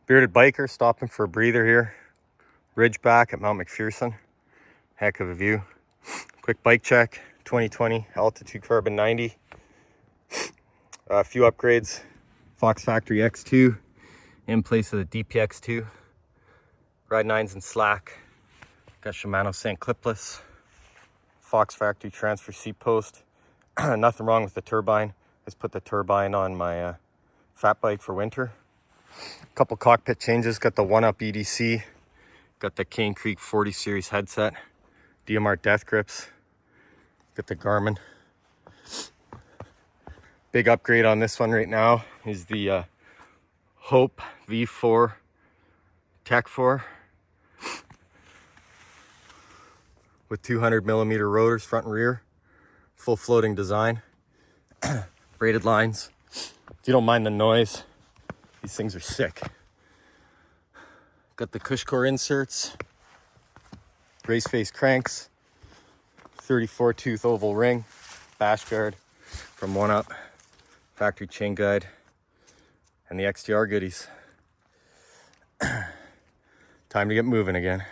Bearded biker stopping for a breather here. Ridgeback at Mount McPherson. Heck of a view. Quick bike check. 2020 altitude carbon 90. A few upgrades. Fox Factory X2 in place of the DPX2. Ride 9s in slack. Got Shimano St. Clipless. Fox Factory transfer seat post. Nothing wrong with the turbine. Just put the turbine on my fat bike for winter. A couple cockpit changes. Got the OneUp EDC. Got the Cane Creek 40 series headset. DMR Deathgrips. Got the Garmin. Big upgrade on this one right now is the Hope V4 Tech 4 with 200mm rotors front and rear. Full floating design. Braided lines. If you don't mind the noise, these things are sick. Got the Cushcore inserts. RaceFace cranks. 34 tooth oval ring. Bashguard from OneUp. Factory chain guide. And the XTR goodies. Time to get moving again.